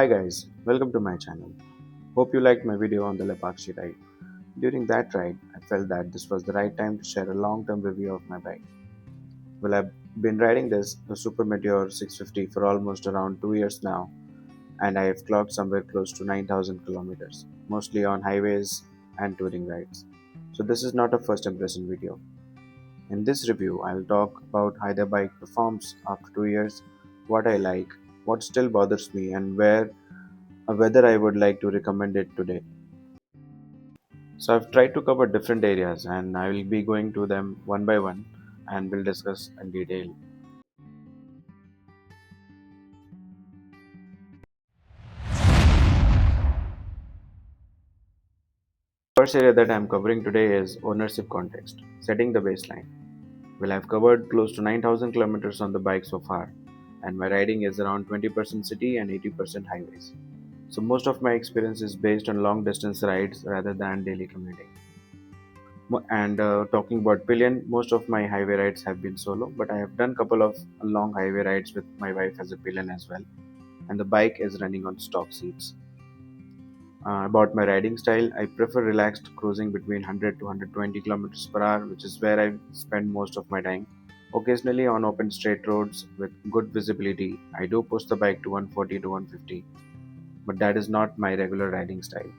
Hi guys, welcome to my channel. Hope you liked my video on the Lepachi ride. During that ride, I felt that this was the right time to share a long-term review of my bike. Well, I've been riding the Super Meteor 650 for almost around 2 years now, and I have clocked somewhere close to 9,000 kilometers, mostly on highways and touring rides. So this is not a first impression video. In this review, I'll talk about how the bike performs after 2 years, what I like, what still bothers me, and whether I would like to recommend it today. So I've tried to cover different areas and I will be going to them one by one and we'll discuss in detail. First area that I'm covering today is ownership context, setting the baseline. Well, I've covered close to 9,000 kilometers on the bike so far, and my riding is around 20% city and 80% highways. So most of my experience is based on long distance rides rather than daily commuting. And talking about pillion, most of my highway rides have been solo, but I have done couple of long highway rides with my wife as a pillion as well. And the bike is running on stock seats. About my riding style, I prefer relaxed cruising between 100 to 120 kilometers per hour, which is where I spend most of my time. Occasionally on open straight roads with good visibility, I do push the bike to 140 to 150, but that is not my regular riding style.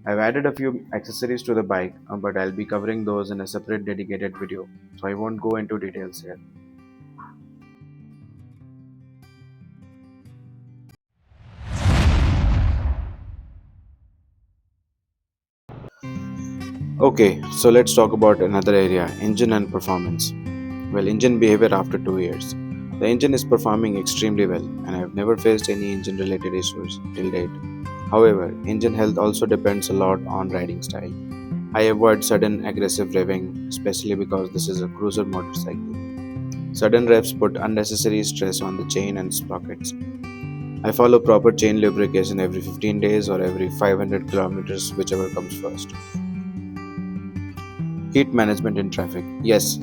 I've added a few accessories to the bike, but I'll be covering those in a separate dedicated video, so I won't go into details here. Okay, so let's talk about another area, engine and performance. Well, engine behavior after 2 years. The engine is performing extremely well, and I have never faced any engine related issues till date. However, engine health also depends a lot on riding style. I avoid sudden aggressive revving, especially because this is a cruiser motorcycle. Sudden revs put unnecessary stress on the chain and sprockets. I follow proper chain lubrication every 15 days or every 500 kilometers, whichever comes first. Heat management in traffic. Yes,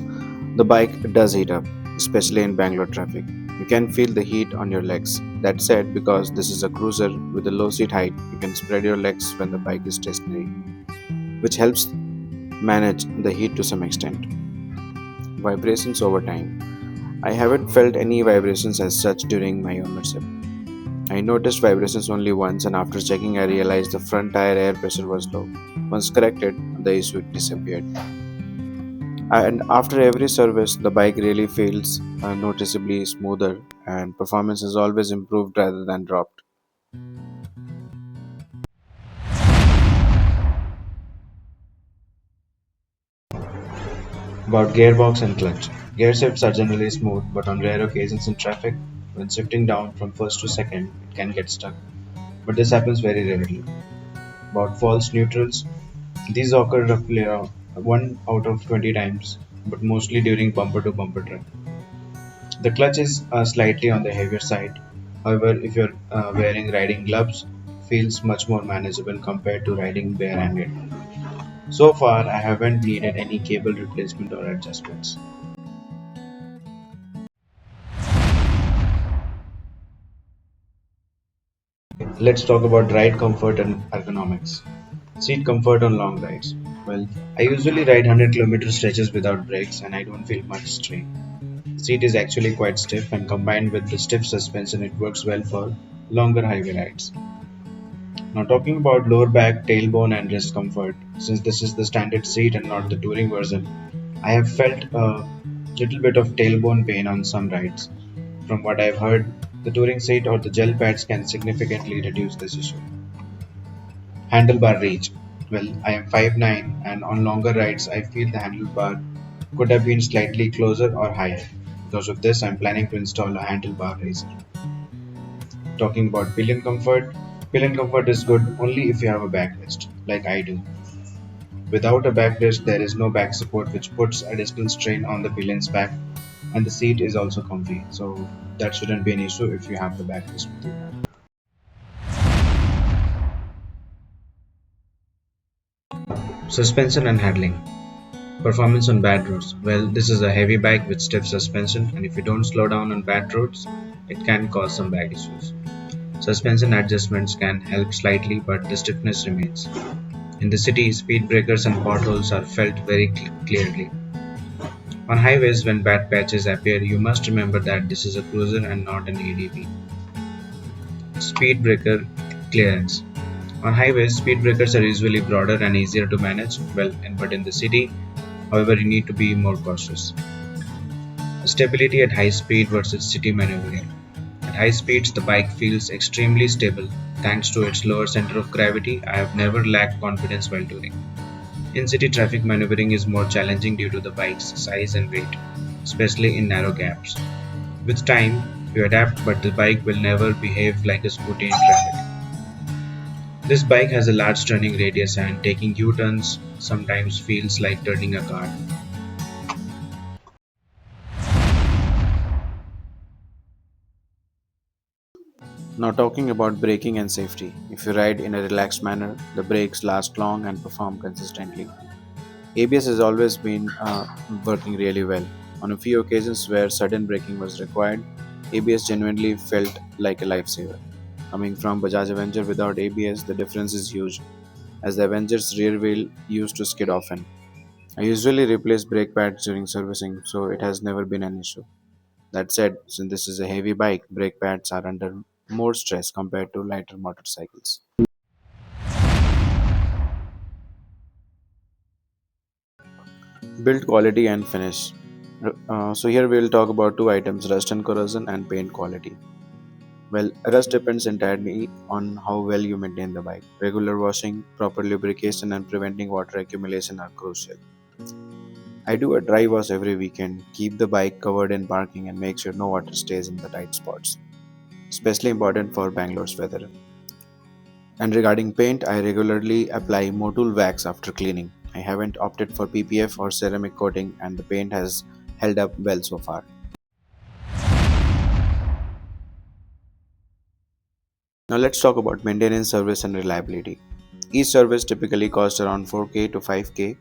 the bike does heat up, especially in Bangalore traffic. You can feel the heat on your legs. That said, because this is a cruiser with a low seat height, you can spread your legs when the bike is stationary, which helps manage the heat to some extent. Vibrations over time. I haven't felt any vibrations as such during my ownership. I noticed vibrations only once, and after checking, I realized the front tire air pressure was low. Once corrected, the issue disappeared. And after every service, the bike really feels noticeably smoother, and performance is always improved rather than dropped. About gearbox and clutch. Gear shifts are generally smooth, but on rare occasions in traffic, when shifting down from first to second, it can get stuck. But this happens very rarely. About false neutrals, these occur roughly around 1 out of 20 times, but mostly during bumper to bumper traffic. The clutch is slightly on the heavier side. However, if you're wearing riding gloves, feels much more manageable compared to riding barehanded. So far, I haven't needed any cable replacement or adjustments. Let's talk about ride comfort and ergonomics. Seat comfort on long rides. Well, I usually ride 100-kilometer stretches without brakes and I don't feel much strain. The seat is actually quite stiff and combined with the stiff suspension, it works well for longer highway rides. Now, talking about lower back, tailbone, and wrist comfort, since this is the standard seat and not the touring version, I have felt a little bit of tailbone pain on some rides. From what I've heard, the touring seat or the gel pads can significantly reduce this issue. Handlebar reach. Well, I am 5'9" and on longer rides, I feel the handlebar could have been slightly closer or higher. Because of this, I'm planning to install a handlebar raiser. Talking about pillion comfort is good only if you have a backrest, like I do. Without a backrest, there is no back support, which puts additional strain on the pillion's back, and the seat is also comfy, so that shouldn't be an issue if you have the backrest with you. Suspension and handling. Performance on bad roads. Well, this is a heavy bike with stiff suspension, and if you don't slow down on bad roads, it can cause some bad issues. Suspension adjustments can help slightly, but the stiffness remains. In the city, speed breakers and potholes are felt very clearly. On highways, when bad patches appear, you must remember that this is a cruiser and not an ADV. Speed breaker clearance. On highways, speed breakers are usually broader and easier to manage, but in the city, however, you need to be more cautious. Stability at high speed versus city maneuvering. At high speeds, the bike feels extremely stable. Thanks to its lower center of gravity, I have never lacked confidence while touring. In city traffic, maneuvering is more challenging due to the bike's size and weight, especially in narrow gaps. With time, you adapt, but the bike will never behave like a scooty in traffic. This bike has a large turning radius, and taking U turns sometimes feels like turning a car. Now, talking about braking and safety. If you ride in a relaxed manner, the brakes last long and perform consistently. ABS has always been working really well. On a few occasions where sudden braking was required, ABS genuinely felt like a lifesaver. Coming from Bajaj Avenger without ABS, the difference is huge, as the Avenger's rear wheel used to skid often. I usually replace brake pads during servicing, so it has never been an issue. That said, since this is a heavy bike, brake pads are under more stress compared to lighter motorcycles. Build quality and finish. So here we will talk about two items: rust and corrosion and paint quality. Well, rust depends entirely on how well you maintain the bike. Regular washing, proper lubrication, and preventing water accumulation are crucial. I do a dry wash every weekend, keep the bike covered in parking, and make sure no water stays in the tight spots. Especially important for Bangalore's weather. And regarding paint, I regularly apply Motul wax after cleaning. I haven't opted for PPF or ceramic coating, and the paint has held up well so far. Now let's talk about maintenance, service, and reliability. Each service typically costs around 4k to 5k,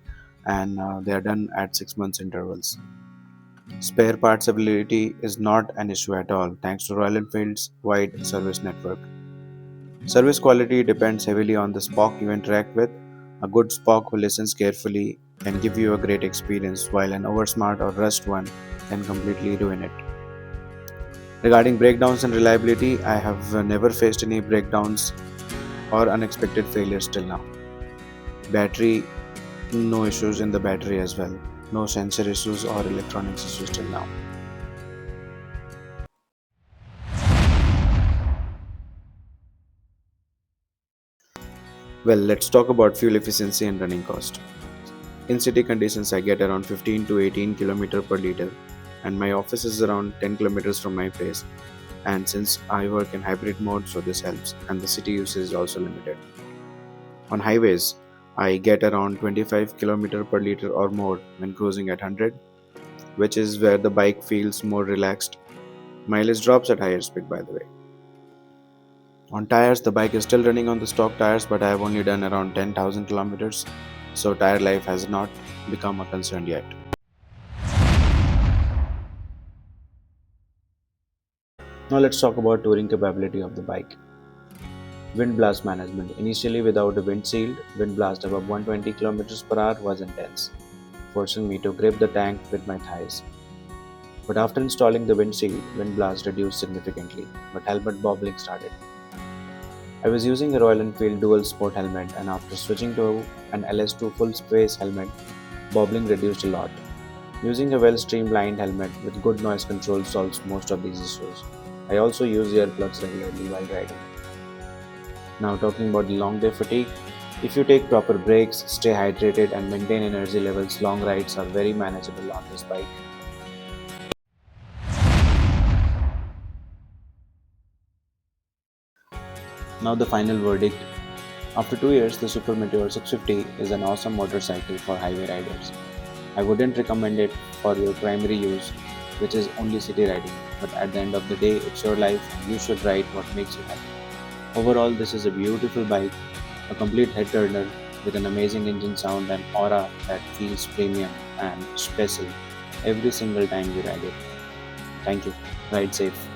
and they are done at 6 months intervals. Spare parts availability is not an issue at all thanks to Royal Enfield's wide service network. Service quality depends heavily on the spoke you interact with. A good spoke who listens carefully can give you a great experience, while an oversmart or rust one can completely ruin it. Regarding breakdowns and reliability, I have never faced any breakdowns or unexpected failures till now. Battery, no issues in the battery as well. No sensor issues or electronics issues till now. Well, let's talk about fuel efficiency and running cost. In city conditions, I get around 15 to 18 km per liter, and my office is around 10 kilometers from my place. And since I work in hybrid mode, so this helps, and the city usage is also limited. On highways, I get around 25 km per liter or more when cruising at 100, which is where the bike feels more relaxed. Mileage drops at higher speed, by the way. On tires, the bike is still running on the stock tires, but I have only done around 10,000 kilometers, so tire life has not become a concern yet. Now let's talk about touring capability of the bike. Wind blast management. Initially without a windshield, wind blast above 120 km per hour was intense, forcing me to grip the tank with my thighs. But after installing the windshield, wind blast reduced significantly, but helmet bobbling started. I was using a Royal Enfield dual sport helmet, and after switching to an LS2 full face helmet, bobbling reduced a lot. Using a well streamlined helmet with good noise control solves most of these issues. I also use earplugs regularly while riding. Now, talking about the long day fatigue, if you take proper breaks, stay hydrated, and maintain energy levels, long rides are very manageable on this bike. Now, the final verdict. After 2 years, the Super Meteor 650 is an awesome motorcycle for highway riders. I wouldn't recommend it for your primary use, which is only city riding, but at the end of the day, it's your life and you should ride what makes you happy. Overall, this is a beautiful bike, a complete head turner with an amazing engine sound and aura that feels premium. and special every single time you ride it. Thank you. Ride safe.